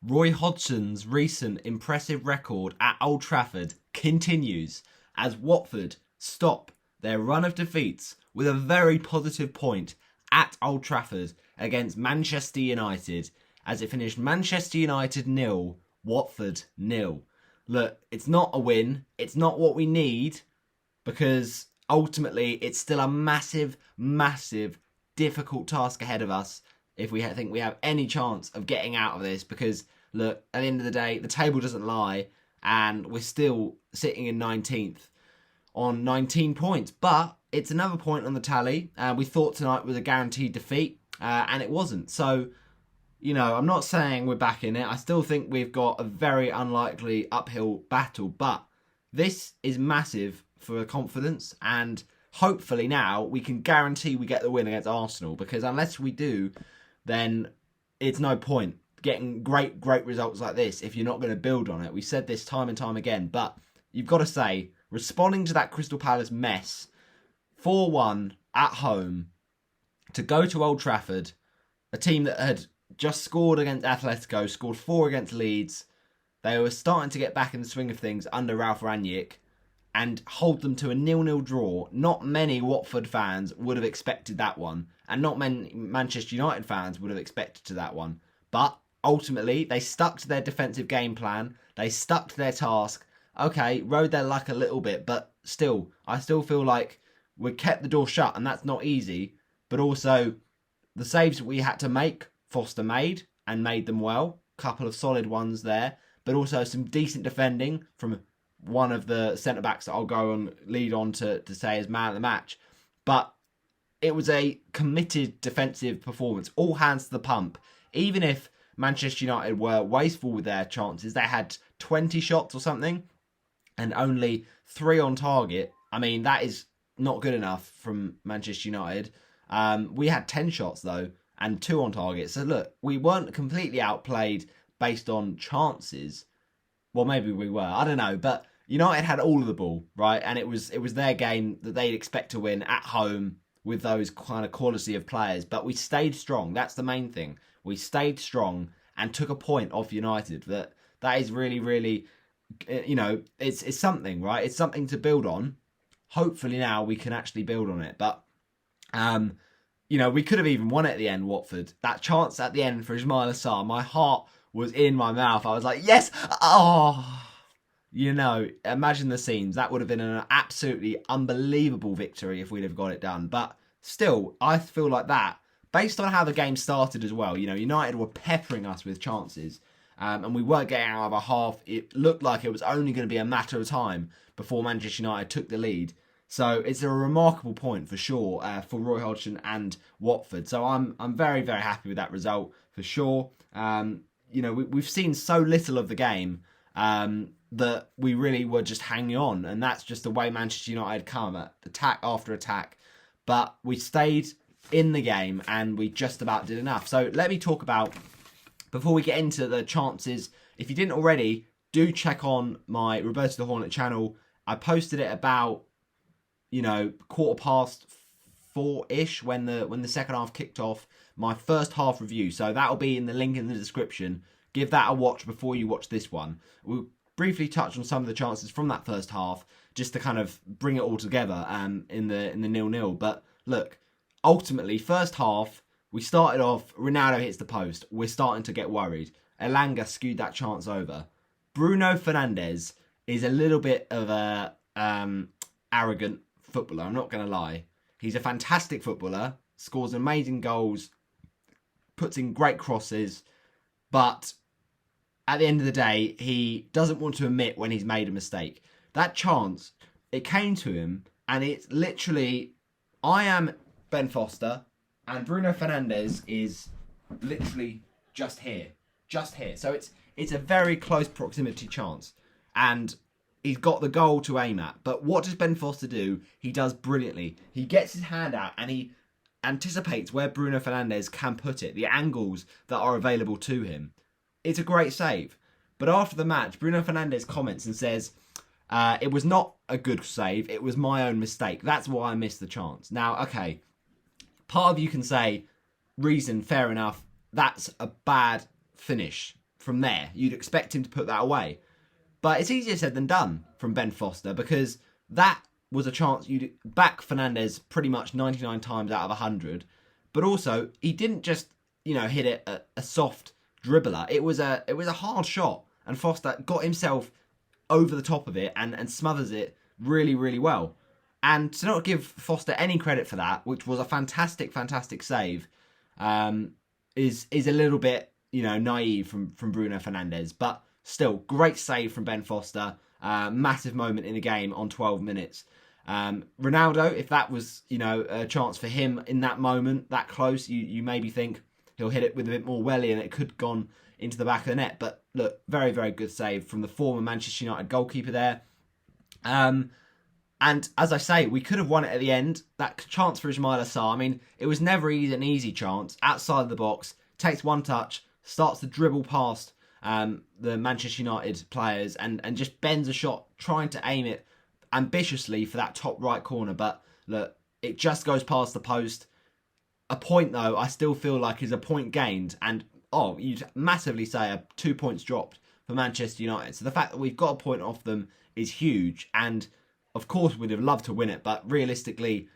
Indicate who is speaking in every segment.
Speaker 1: Roy Hodgson's recent impressive record at Old Trafford continues as Watford stop their run of defeats with a very positive point at Old Trafford against Manchester United, as it finished Manchester United 0, Watford 0. Look, it's not a win. It's not what we need, because ultimately it's still a massive, massive, difficult task ahead of us if we think we have any chance of getting out of this. Because, look, at the end of the day, the table doesn't lie, and we're still sitting in 19th on 19 points. But it's another point on the tally. We thought tonight was a guaranteed defeat, and it wasn't. So, you know, I'm not saying we're back in it. I still think we've got a very unlikely uphill battle, but this is massive for confidence, and hopefully now we can guarantee we get the win against Arsenal, because unless we do, then it's no point getting great results like this if you're not going to build on it. We said this time and time again, but you've got to say, responding to that Crystal Palace mess, 4-1 at home, to go to Old Trafford, a team that had just scored against Atletico, scored 4 against Leeds, they were starting to get back in the swing of things under Ralph Rangnick, and hold them to a 0-0 draw. Not many Watford fans would have expected that one, and not many Manchester United fans would have expected that one. But ultimately, they stuck to their defensive game plan. They stuck to their task. Okay, rode their luck a little bit, but still, I still feel like we kept the door shut, and that's not easy. But also, the saves we had to make, Foster made, and made them well. Couple of solid ones there, but also some decent defending from one of the centre-backs that I'll go and lead on to say is man of the match. But it was a committed defensive performance, all hands to the pump. Even if Manchester United were wasteful with their chances, they had 20 shots or something, and only 3 on target. I mean, that is not good enough from Manchester United. We had 10 shots, though, and 2 on target. So, look, we weren't completely outplayed based on chances. Well, maybe we were. I don't know. But United had all of the ball, right? And it was their game that they'd expect to win at home with those kind of quality of players. But we stayed strong. That's the main thing. We stayed strong and took a point off United. That is really, really, you know, it's something, right? It's something to build on. Hopefully now we can actually build on it. But, you know, we could have even won it at the end, Watford. That chance at the end for Ismail Assar, my heart was in my mouth. I was like, yes! Oh! You know, imagine the scenes. That would have been an absolutely unbelievable victory if we'd have got it done. But still, I feel like that, based on how the game started as well, you know, United were peppering us with chances, and we weren't getting out of a half. It looked like it was only going to be a matter of time before Manchester United took the lead. So it's a remarkable point for sure for Roy Hodgson and Watford. So I'm very, very happy with that result for sure. You know, we've seen so little of the game that we really were just hanging on, and that's just the way Manchester United come at attack after attack. But we stayed in the game, and we just about did enough. So let me talk about, before we get into the chances, if you didn't already, do check on my Roberto the Hornet channel. I posted it about, you know, 4:15-ish when the second half kicked off, my first half review. So that'll be in the link in the description. Give that a watch before you watch this one. We'll briefly touch on some of the chances from that first half, just to kind of bring it all together in the 0-0. But look, ultimately, first half, we started off, Ronaldo hits the post. We're starting to get worried. Elanga skewed that chance over. Bruno Fernandes is a little bit of a arrogant footballer, I'm not going to lie. He's a fantastic footballer, scores amazing goals, puts in great crosses, but at the end of the day, he doesn't want to admit when he's made a mistake. That chance, it came to him, and it's literally, I am Ben Foster, and Bruno Fernandes is literally just here. So it's a very close proximity chance, and he's got the goal to aim at. But what does Ben Foster do? He does brilliantly. He gets his hand out, and he anticipates where Bruno Fernandes can put it, the angles that are available to him. It's a great save. But after the match, Bruno Fernandes comments and says, it was not a good save, it was my own mistake. That's why I missed the chance. Now, okay, part of you can say, reason, fair enough, that's a bad finish from there. You'd expect him to put that away. But it's easier said than done from Ben Foster, because that was a chance you'd back Fernandes pretty much 99 times out of 100. But also, he didn't just, hit it a soft dribbler. It was a hard shot, and Foster got himself over the top of it and smothers it really, really well. And to not give Foster any credit for that, which was a fantastic, fantastic save, is a little bit, naive from Bruno Fernandes. But still, great save from Ben Foster. Massive moment in the game on 12 minutes. Ronaldo, if that was, a chance for him in that moment, that close, you maybe think he'll hit it with a bit more welly and it could have gone into the back of the net. But look, very, very good save from the former Manchester United goalkeeper there. And as I say, we could have won it at the end. That chance for Ismail Assar, I mean, it was never an easy chance. Outside of the box, takes one touch, starts to dribble past the Manchester United players and just bends a shot, trying to aim it ambitiously for that top right corner. But look, it just goes past the post. A point, though, I still feel like is a point gained. And, you'd massively say 2 points dropped for Manchester United. So the fact that we've got a point off them is huge. And of course, we'd have loved to win it, but realistically,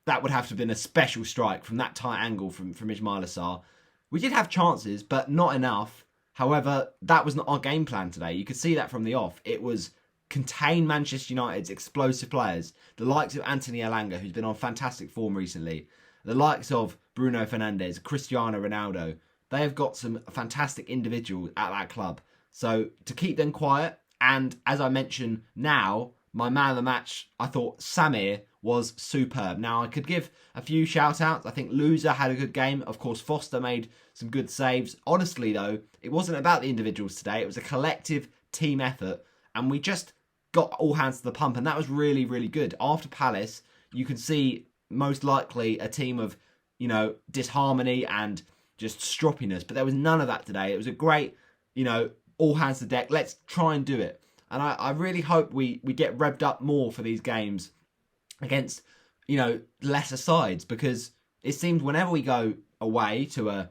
Speaker 1: that would have to have been a special strike from that tight angle from Ismail Assar. We did have chances, but not enough. However, that was not our game plan today. You could see that from the off. It was contain Manchester United's explosive players, the likes of Anthony Elanga, who's been on fantastic form recently, the likes of Bruno Fernandes, Cristiano Ronaldo. They have got some fantastic individuals at that club. So to keep them quiet, and as I mentioned now, my man of the match, I thought Samir was superb. Now, I could give a few shout-outs. I think Loser had a good game. Of course, Foster made some good saves. Honestly, though, it wasn't about the individuals today. It was a collective team effort, and we just got all hands to the pump, and that was really, really good. After Palace, you can see most likely a team of, disharmony and just stroppiness, but there was none of that today. It was a great, all hands to deck. Let's try and do it. And I really hope we get revved up more for these games against, lesser sides, because it seems whenever we go away to a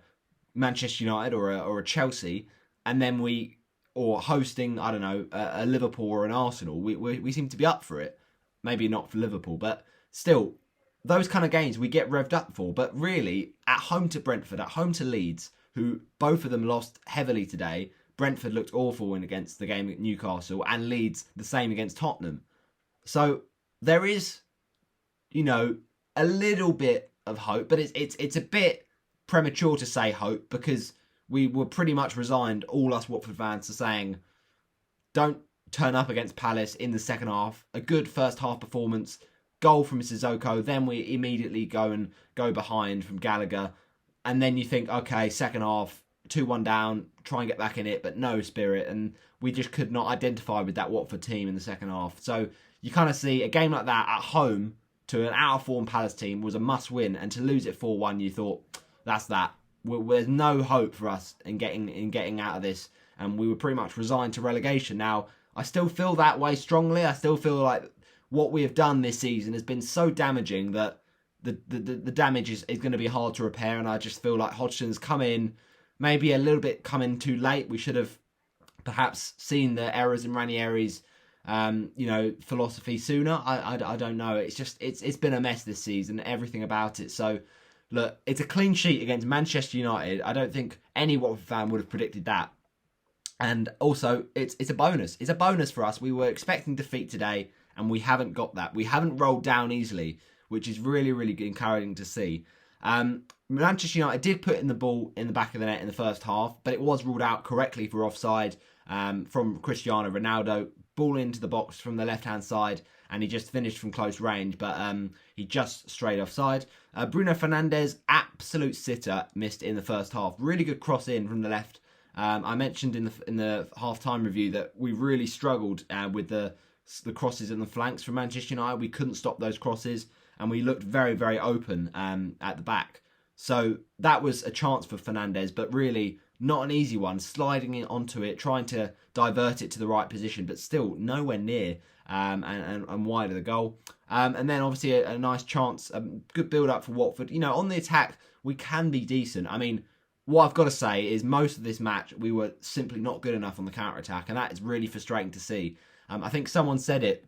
Speaker 1: Manchester United or a Chelsea, and then or hosting, I don't know, a Liverpool or an Arsenal, we seem to be up for it. Maybe not for Liverpool, but still, those kind of games we get revved up for. But really, at home to Brentford, at home to Leeds, who both of them lost heavily today. Brentford looked awful against the game at Newcastle, and Leeds the same against Tottenham. So there is, a little bit of hope, but it's a bit premature to say hope, because we were pretty much resigned, all us Watford fans, to saying, don't turn up against Palace in the second half. A good first half performance, goal from Sissoko, then we immediately go behind from Gallagher, and then you think, okay, second half, 2-1 down, try and get back in it, but no spirit, and we just could not identify with that Watford team in the second half. So you kind of see a game like that at home to an out-of-form Palace team was a must-win, and to lose it 4-1, you thought, that's that. There's no hope for us in getting out of this, and we were pretty much resigned to relegation. Now, I still feel that way strongly. I still feel like what we have done this season has been so damaging that the damage is going to be hard to repair, and I just feel like Hodgson's come in, maybe a little bit coming too late. We should have perhaps seen the errors in Ranieri's, philosophy sooner. I don't know. It's just it's been a mess this season, everything about it. So look, it's a clean sheet against Manchester United. I don't think any Watford fan would have predicted that. And also, it's a bonus. It's a bonus for us. We were expecting defeat today, and we haven't got that. We haven't rolled down easily, which is really, really encouraging to see. Manchester United did put in the ball in the back of the net in the first half, but it was ruled out correctly for offside from Cristiano Ronaldo. Ball into the box from the left-hand side, and he just finished from close range, but he just strayed offside. Bruno Fernandes, absolute sitter, missed in the first half. Really good cross in from the left. I mentioned in the half-time review that we really struggled with the crosses and the flanks from Manchester United. We couldn't stop those crosses, and we looked very, very open at the back. So that was a chance for Fernandes, but really not an easy one. Sliding in onto it, trying to divert it to the right position, but still nowhere near and wide of the goal. And then obviously a nice chance, good build-up for Watford. On the attack, we can be decent. I mean, what I've got to say is most of this match we were simply not good enough on the counter-attack, and that is really frustrating to see. I think someone said it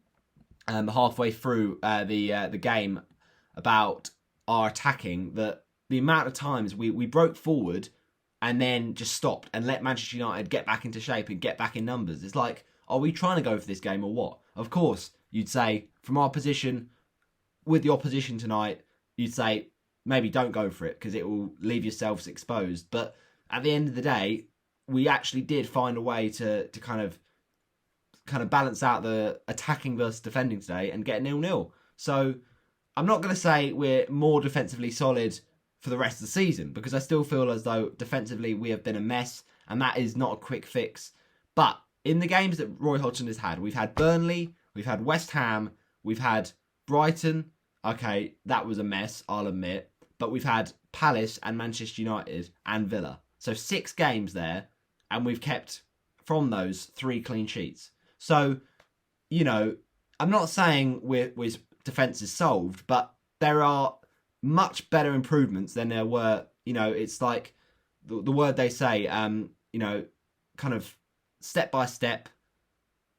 Speaker 1: halfway through the game about our attacking, that the amount of times we broke forward and then just stopped and let Manchester United get back into shape and get back in numbers. It's like, are we trying to go for this game or what? Of course, you'd say, from our position with the opposition tonight, you'd say, maybe don't go for it because it will leave yourselves exposed. But at the end of the day, we actually did find a way to kind of balance out the attacking versus defending today and get 0-0. So I'm not going to say we're more defensively solid for the rest of the season, because I still feel as though defensively we have been a mess, and that is not a quick fix. But in the games that Roy Hodgson has had, we've had Burnley, we've had West Ham, we've had Brighton. Okay, that was a mess, I'll admit. But we've had Palace and Manchester United and Villa. So 6 games there, and we've kept from those 3 clean sheets. So, you know, I'm not saying we're defence is solved, but there are much better improvements than there were. You know, it's like the word they say, you know, kind of step by step,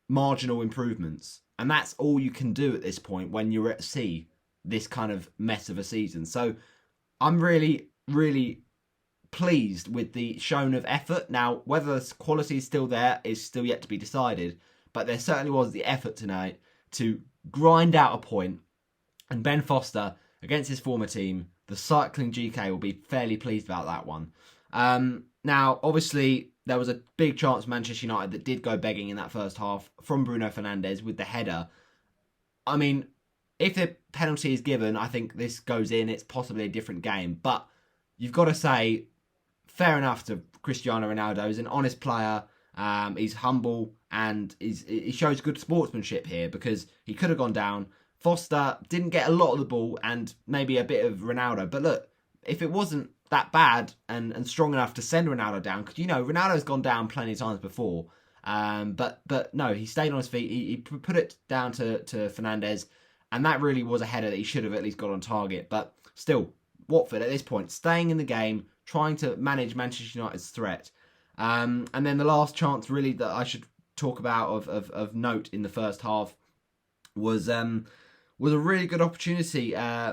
Speaker 1: marginal improvements. And that's all you can do at this point when you're at sea, this kind of mess of a season. So I'm really, really pleased with the shown of effort. Now, whether the quality is still there is still yet to be decided, but there certainly was the effort tonight to grind out a point. And Ben Foster, against his former team, the Cycling GK, will be fairly pleased about that one. Now, obviously, there was a big chance for Manchester United that did go begging in that first half from Bruno Fernandes with the header. I mean, if the penalty is given, I think this goes in. It's possibly a different game. But you've got to say, fair enough to Cristiano Ronaldo. He's an honest player. He's humble, and he shows good sportsmanship here, because he could have gone down. Foster didn't get a lot of the ball and maybe a bit of Ronaldo. But look, if it wasn't that bad and strong enough to send Ronaldo down, because, you know, Ronaldo's gone down plenty of times before. But no, he stayed on his feet. He put it down to Fernandes, and that really was a header that he should have at least got on target. But still, Watford at this point, staying in the game, trying to manage Manchester United's threat. And then the last chance really that I should talk about of note in the first half was a really good opportunity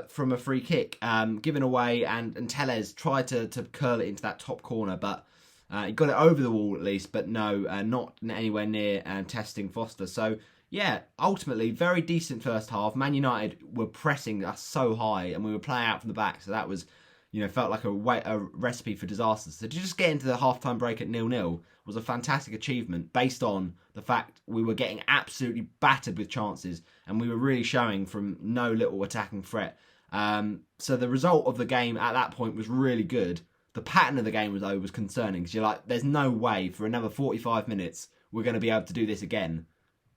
Speaker 1: from a free kick given away, and Tellez tried to curl it into that top corner, but he got it over the wall at least, but no, not anywhere near testing Foster. So yeah, ultimately very decent first half. Man United were pressing us so high, and we were playing out from the back, so that was, you know, felt like a recipe for disaster. So to just get into the half-time break at 0-0 was a fantastic achievement, based on the fact we were getting absolutely battered with chances, and we were really showing from no little attacking threat. So the result of the game at that point was really good. The pattern of the game was concerning, because you're like, there's no way for another 45 minutes we're going to be able to do this again,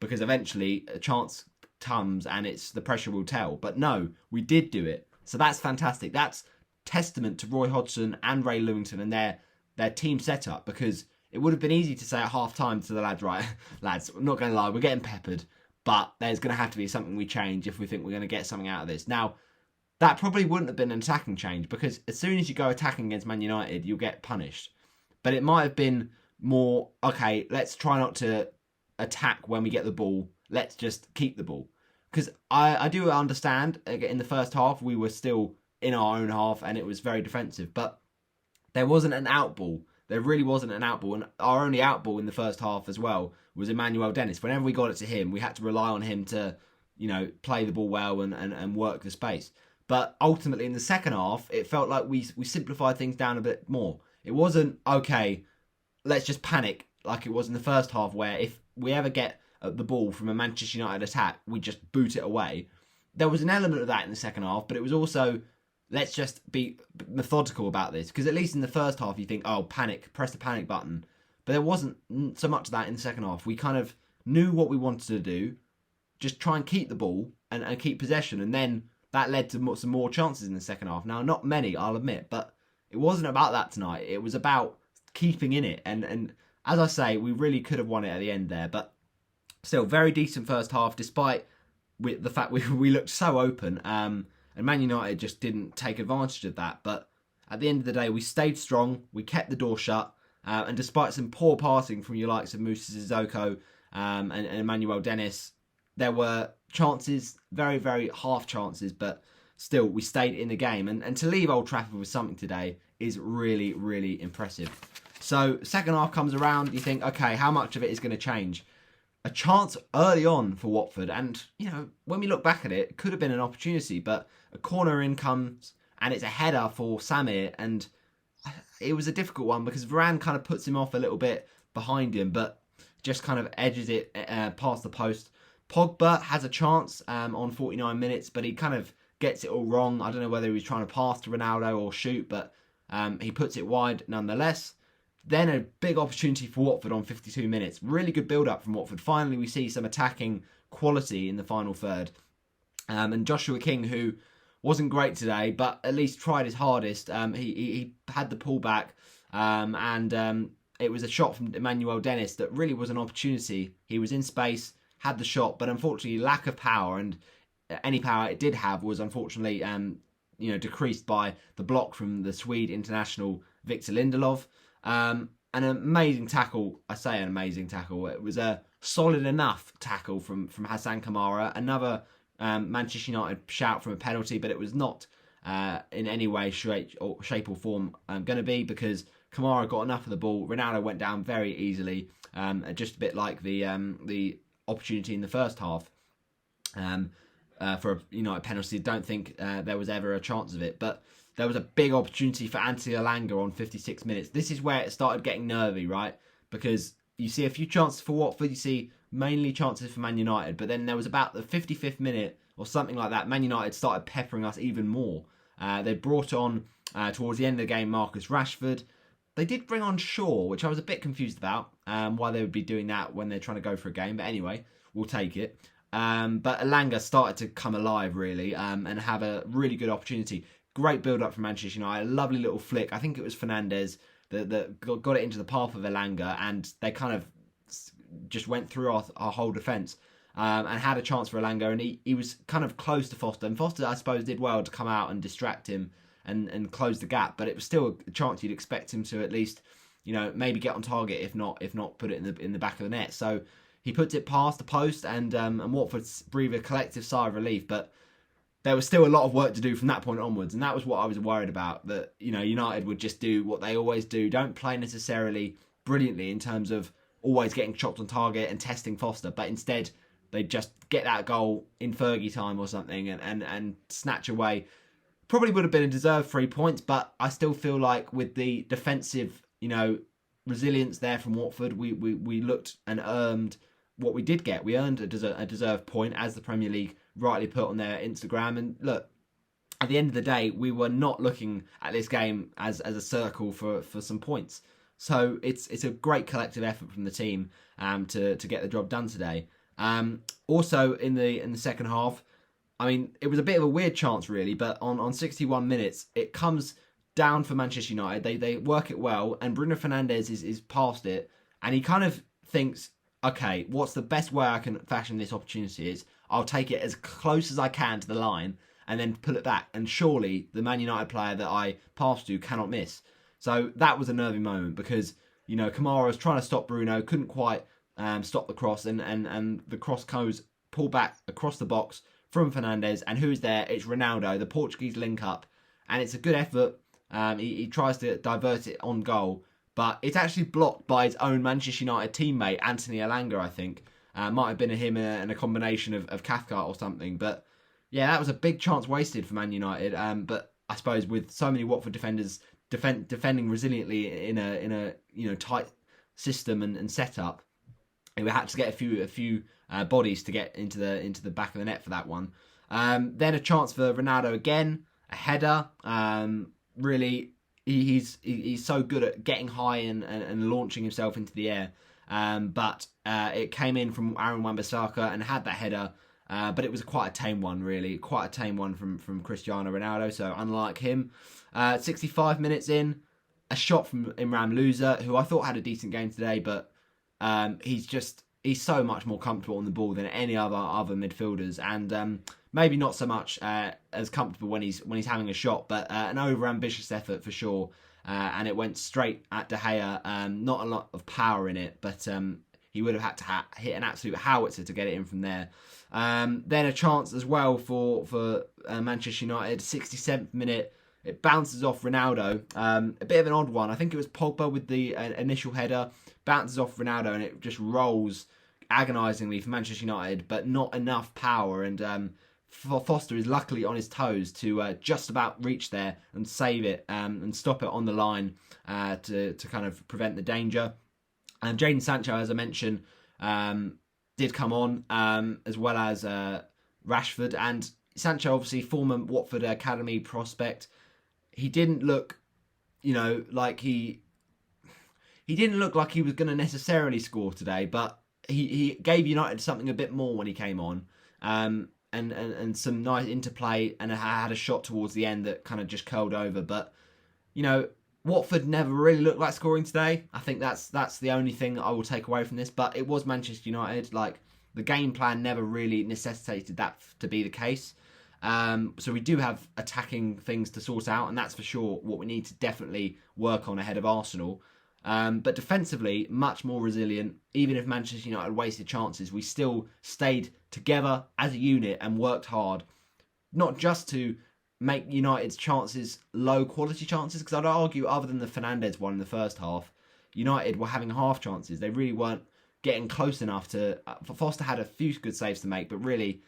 Speaker 1: because eventually a chance comes and it's the pressure will tell. But no, we did do it. So that's fantastic. That's testament to Roy Hodgson and Ray Lewington and their team setup, because it would have been easy to say at half time to the lads, right, lads, I'm not going to lie, we're getting peppered, but there's going to have to be something we change if we think we're going to get something out of this. Now, that probably wouldn't have been an attacking change, because as soon as you go attacking against Man United, you'll get punished. But it might have been more, okay, let's try not to attack when we get the ball, let's just keep the ball. Because I do understand, in the first half, we were still in our own half and it was very defensive, but there wasn't an out ball. There really wasn't an out ball, and our only out ball in the first half as well was Emmanuel Dennis. Whenever we got it to him, we had to rely on him to, you know, play the ball well and work the space. But ultimately in the second half, it felt like we simplified things down a bit more. It wasn't, okay, let's just panic like it was in the first half, where if we ever get the ball from a Manchester United attack, we just boot it away. There was an element of that in the second half, but it was also, let's just be methodical about this. Because at least in the first half, you think, oh, panic, press the panic button. But there wasn't so much of that in the second half. We kind of knew what we wanted to do, just try and keep the ball and keep possession. And then that led to some more chances in the second half. Now, not many, I'll admit, but it wasn't about that tonight. It was about keeping in it. And as I say, we really could have won it at the end there. But still, very decent first half, despite the fact we looked so open. And Man United just didn't take advantage of that. But at the end of the day, we stayed strong, we kept the door shut, and despite some poor passing from your likes of Moussa Sissoko and Emmanuel Dennis, there were chances, very, very half chances, but still, we stayed in the game. And to leave Old Trafford with something today is really, really impressive. So, second half comes around, you think, okay, how much of it is going to change? A chance early on for Watford, and, when we look back at it, it could have been an opportunity, but a corner in comes, and it's a header for Samir, and it was a difficult one because Varane kind of puts him off a little bit behind him, but just kind of edges it past the post. Pogba has a chance on 49 minutes, but he kind of gets it all wrong. I don't know whether he was trying to pass to Ronaldo or shoot, but he puts it wide nonetheless. Then a big opportunity for Watford on 52 minutes. Really good build-up from Watford. Finally, we see some attacking quality in the final third. And Joshua King, who wasn't great today, but at least tried his hardest. He had the pullback, and it was a shot from Emmanuel Dennis that really was an opportunity. He was in space, had the shot, but unfortunately lack of power, and any power it did have was unfortunately decreased by the block from the Swede international Victor Lindelof. An amazing tackle. I say an amazing tackle. It was a solid enough tackle from Hassan Kamara. Another Manchester United shout from a penalty, but it was not in any way, shape or form going to be, because Kamara got enough of the ball. Ronaldo went down very easily, just a bit like the opportunity in the first half for a United penalty. Don't think there was ever a chance of it, but there was a big opportunity for Anthony Elanga on 56 minutes. This is where it started getting nervy, right? Because you see a few chances for Watford, you see mainly chances for Man United, but then there was about the 55th minute or something like that, Man United started peppering us even more. They brought on, towards the end of the game, Marcus Rashford. They did bring on Shaw, which I was a bit confused about, why they would be doing that when they're trying to go for a game. But anyway, we'll take it. But Elanga started to come alive, really, and have a really good opportunity. Great build-up from Manchester United. A lovely little flick. I think it was Fernandes that got it into the path of Elanga, and they kind of just went through our whole defence and had a chance for Elanga, and he was kind of close to Foster. And Foster, I suppose, did well to come out and distract him and close the gap, but it was still a chance you'd expect him to at least, maybe get on target, if not put it in the back of the net. So he puts it past the post, and Watford breathe a collective sigh of relief, but there was still a lot of work to do from that point onwards, and that was what I was worried about, that United would just do what they always do, don't play necessarily brilliantly in terms of always getting shots on target and testing Foster, but instead they just get that goal in Fergie time or something and snatch away. Probably would have been a deserved 3 points, but I still feel like with the defensive resilience there from Watford, we looked and earned what we did get. We earned a deserved point, as the Premier League rightly put on their Instagram. And look, at the end of the day, we were not looking at this game as a circle for some points. So it's a great collective effort from the team to get the job done today. Also in the second half, I mean, it was a bit of a weird chance really, but on 61 minutes, it comes down for Manchester United. They work it well, and Bruno Fernandes is past it, and he kind of thinks, okay, what's the best way I can fashion this opportunity is I'll take it as close as I can to the line and then pull it back. And surely the Man United player that I passed to cannot miss. So that was a nervy moment because, Kamara was trying to stop Bruno, couldn't quite stop the cross, and the cross goes pulled back across the box from Fernandes. And who's there? It's Ronaldo, the Portuguese link up. And it's a good effort. He tries to divert it on goal, but it's actually blocked by his own Manchester United teammate, Anthony Elanga, I think. Might have been him and a combination of Cathcart or something. But yeah, that was a big chance wasted for Man United. But I suppose with so many Watford defenders defending resiliently in a tight system and setup, we had to get a few bodies to get into the back of the net for that one. Then a chance for Ronaldo again, a header. Really, he's so good at getting high and launching himself into the air. But it came in from Aaron Wan-Bissaka and had that header. But it was quite a tame one, really. Quite a tame one from Cristiano Ronaldo. So unlike him, 65 minutes in, a shot from Imran Louza, who I thought had a decent game today, but he's just he's so much more comfortable on the ball than any other midfielders, and maybe not so much as comfortable when he's having a shot, but an over-ambitious effort for sure. And it went straight at De Gea. Not a lot of power in it, but he would have had to hit an absolute howitzer to get it in from there. Then a chance as well for Manchester United, 67th minute. It bounces off Ronaldo. A bit of an odd one. I think it was Pogba with the initial header. Bounces off Ronaldo and it just rolls agonisingly for Manchester United, but not enough power. And Foster is luckily on his toes to just about reach there and save it and stop it on the line to kind of prevent the danger. And Jadon Sancho, as I mentioned, did come on, as well as Rashford. And Sancho, obviously, former Watford Academy prospect. He didn't look, like he didn't look like he was going to necessarily score today, but he gave United something a bit more when he came on. And some nice interplay, and had a shot towards the end that kind of just curled over. But, Watford never really looked like scoring today. I think that's the only thing that I will take away from this. But it was Manchester United. Like, the game plan never really necessitated that to be the case. So we do have attacking things to sort out, and that's for sure what we need to definitely work on ahead of Arsenal. But defensively, much more resilient. Even if Manchester United wasted chances, we still stayed together as a unit and worked hard. Not just to make United's chances low quality chances, because I'd argue other than the Fernandes one in the first half, United were having half chances. They really weren't getting close enough to... Foster had a few good saves to make, but really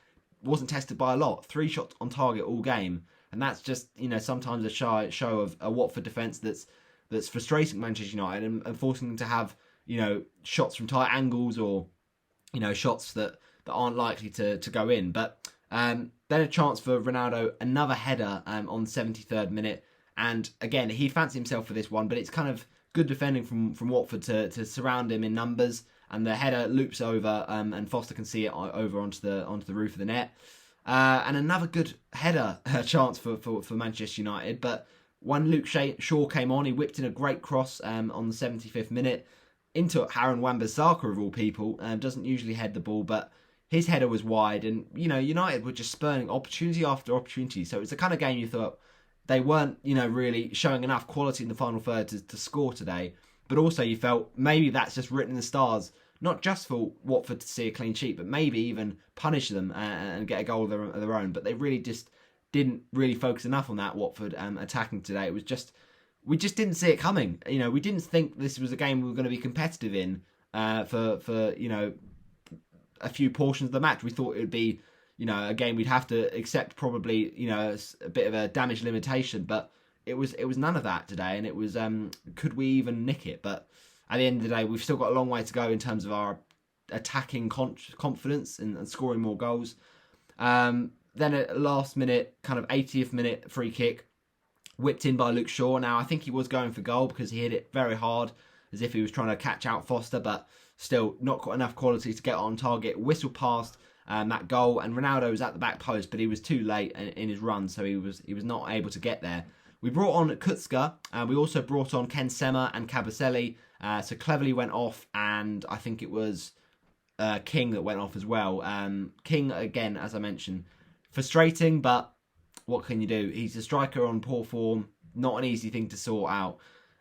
Speaker 1: wasn't tested by a lot. 3 shots on target all game. And that's just, sometimes a show of a Watford defence that's frustrating Manchester United and forcing them to have, shots from tight angles or, shots that aren't likely to go in. But then a chance for Ronaldo, another header on the 73rd minute. And again, he fancied himself for this one, but it's kind of good defending from Watford to surround him in numbers. And the header loops over and Foster can see it over onto the roof of the net. And another good header chance for Manchester United. But when Luke Shaw came on, he whipped in a great cross on the 75th minute into Aaron Wan-Bissaka of all people. Doesn't usually head the ball, but his header was wide. And, United were just spurning opportunity after opportunity. So it's the kind of game you thought they weren't, really showing enough quality in the final third to score today. But also you felt maybe that's just written in the stars, not just for Watford to see a clean sheet, but maybe even punish them and get a goal of their own. But they really just didn't really focus enough on that Watford attacking today. It was just, we just didn't see it coming. We didn't think this was a game we were going to be competitive in for a few portions of the match. We thought it would be, a game we'd have to accept probably, a bit of a damage limitation, but it was none of that today. And it was, could we even nick it? But at the end of the day, we've still got a long way to go in terms of our attacking confidence and scoring more goals. Then at last minute, kind of 80th minute free kick, whipped in by Luke Shaw. Now, I think he was going for goal because he hit it very hard, as if he was trying to catch out Foster, but still not got enough quality to get on target. Whistle past that goal, and Ronaldo was at the back post, but he was too late in his run, so he was not able to get there. We brought on Kutska, we also brought on Ken Sema and Kabasele, so Cleverley went off, and I think it was King that went off as well. King, again, as I mentioned, frustrating, but what can you do? He's a striker on poor form, not an easy thing to sort out.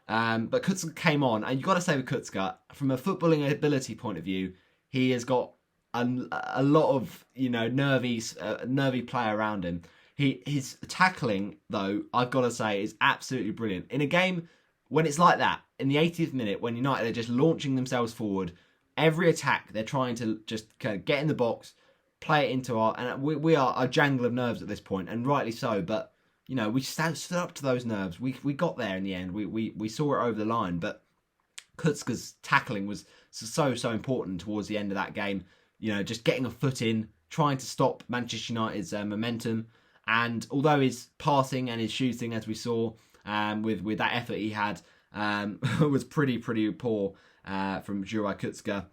Speaker 1: But Kutska came on, and you've got to say with Kutska, from a footballing ability point of view, he has got a lot of nervy play around him. His tackling, though, I've got to say, is absolutely brilliant. In a game when it's like that, in the 80th minute, when United are just launching themselves forward, every attack they're trying to just kind of get in the box, play it into and we are a jangle of nerves at this point, and rightly so. But we stood up to those nerves. We got there in the end. We saw it over the line. But Kutska's tackling was so important towards the end of that game. Just getting a foot in, trying to stop Manchester United's momentum. And although his passing and his shooting, as we saw, with that effort he had, was pretty poor from Juraj Kutska.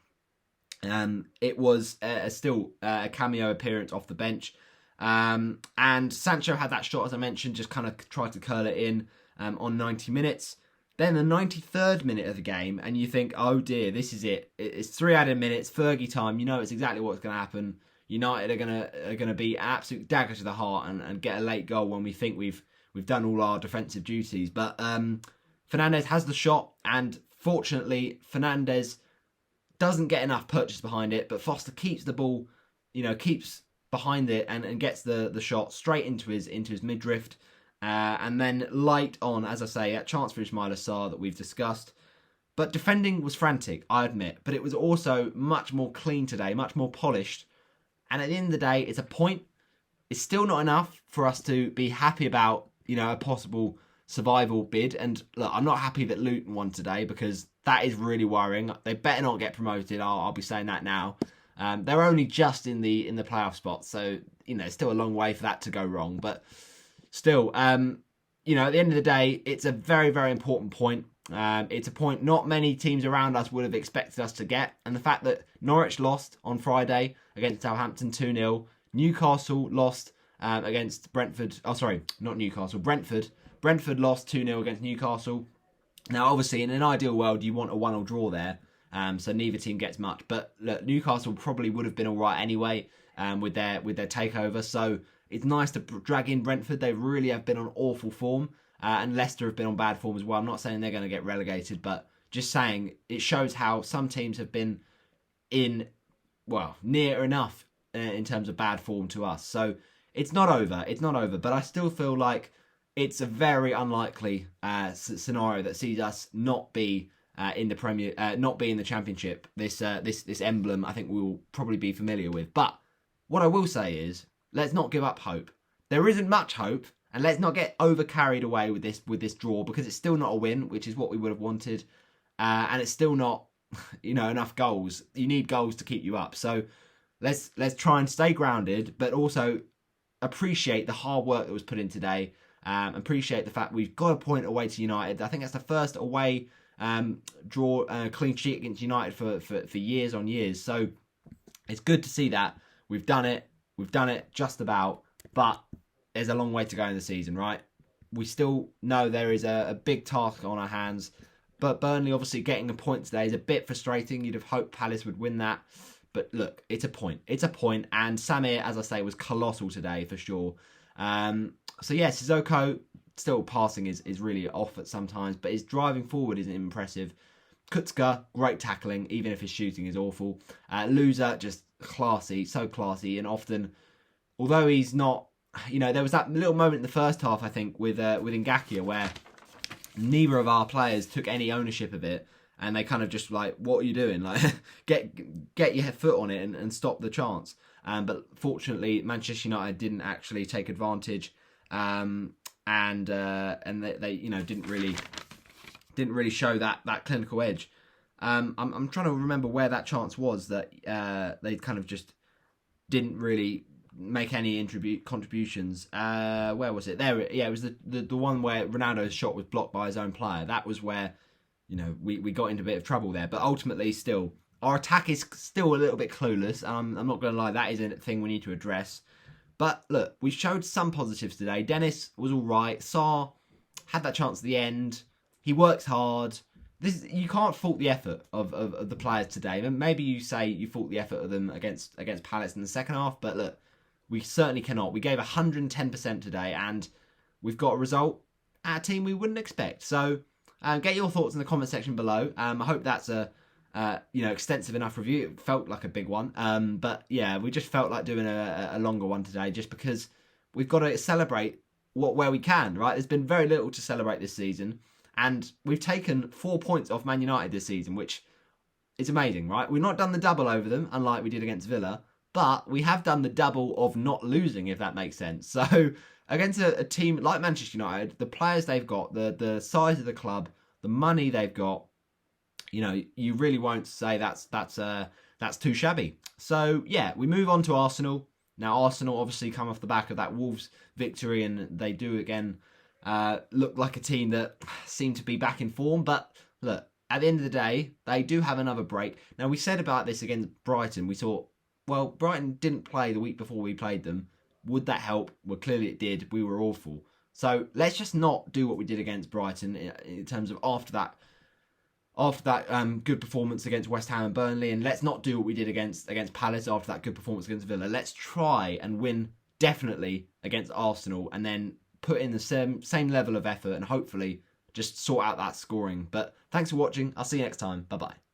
Speaker 1: It was still a cameo appearance off the bench. And Sancho had that shot, as I mentioned, just kind of tried to curl it in on 90 minutes. Then the 93rd minute of the game, and you think, oh dear, this is it. It's 3 added minutes, Fergie time. You know it's exactly what's going to happen. United are gonna be absolute dagger to the heart and get a late goal when we think we've done all our defensive duties. But Fernandes has the shot, and fortunately, Fernandes doesn't get enough purchase behind it. But Foster keeps the ball, keeps behind it and gets the shot straight into his midriff. And then light on, as I say, at chance for Ismail Assar that we've discussed. But defending was frantic, I admit. But it was also much more clean today, much more polished. And at the end of the day, it's a point. It's still not enough for us to be happy about, a possible survival bid. And look, I'm not happy that Luton won today because that is really worrying. They better not get promoted. I'll be saying that now. They're only just in the playoff spot, so it's still a long way for that to go wrong. But still, at the end of the day, it's a very, very important point. It's a point not many teams around us would have expected us to get. And the fact that Norwich lost on Friday against Southampton 2-0. Newcastle lost against Brentford. Oh, sorry, not Newcastle. Brentford. Brentford lost 2-0 against Newcastle. Now, obviously, in an ideal world, you want a 1-1 draw there. So neither team gets much. But look, Newcastle probably would have been all right anyway with their takeover. So it's nice to drag in Brentford. They really have been on awful form. And Leicester have been on bad form as well. I'm not saying they're going to get relegated, but just saying it shows how some teams have been near enough in terms of bad form to us. So it's not over. It's not over. But I still feel like it's a very unlikely scenario that sees us not be in the not be in the Championship. This emblem, I think we'll probably be familiar with. But what I will say is, let's not give up hope. There isn't much hope, and let's not get over carried away with this draw because it's still not a win, which is what we would have wanted, and it's still not enough goals. You need goals to keep you up. So let's try and stay grounded, but also appreciate the hard work that was put in today. Appreciate the fact we've got a point away to United. I think that's the first away draw clean sheet against United for years on years. So it's good to see that we've done it. We've done it just about, but there's a long way to go in the season, right? We still know there is a big task on our hands, but Burnley obviously getting a point today is a bit frustrating. You'd have hoped Palace would win that, but look, it's a point. It's a point, and Samir, as I say, was colossal today for sure. So yeah, Sissoko still passing is really off at sometimes, but his driving forward is impressive. Kutska, great tackling, even if his shooting is awful. Loser, just classy, so classy, and often, although he's not, there was that little moment in the first half, I think, with Ngakia where neither of our players took any ownership of it, and they kind of just like, what are you doing? Like, get your foot on it and stop the chance. But fortunately, Manchester United didn't actually take advantage, and they didn't really show that clinical edge. I'm trying to remember where that chance was that they kind of just didn't really make any contributions. Where was it? There, yeah, it was the one where Ronaldo's shot was blocked by his own player. That was where we got into a bit of trouble there. But ultimately, still, our attack is still a little bit clueless. I'm not going to lie, that is a thing we need to address. But look, we showed some positives today. Dennis was all right. Sarr had that chance at the end. He works hard. You can't fault the effort of the players today. Maybe you say you fault the effort of them against Palace in the second half, but look, we certainly cannot. We gave 110% today, and we've got a result at a team we wouldn't expect. So get your thoughts in the comment section below. I hope that's a extensive enough review. It felt like a big one, but yeah, we just felt like doing a longer one today, just because we've got to celebrate where we can. Right, there's been very little to celebrate this season. And we've taken 4 points off Man United this season, which is amazing, right? We've not done the double over them, unlike we did against Villa, but we have done the double of not losing, if that makes sense. So against a team like Manchester United, the players they've got, the size of the club, the money they've got, you really won't say that's too shabby. So yeah, we move on to Arsenal. Now Arsenal obviously come off the back of that Wolves victory, and they do again look like a team that seem to be back in form. But look, at the end of the day, they do have another break. Now, we said about this against Brighton. We thought, well, Brighton didn't play the week before we played them. Would that help? Well, clearly it did. We were awful. So let's just not do what we did against Brighton in terms of after that good performance against West Ham and Burnley, and let's not do what we did against Palace after that good performance against Villa. Let's try and win definitely against Arsenal, and then put in the same level of effort and hopefully just sort out that scoring. But thanks for watching. I'll see you next time. Bye bye.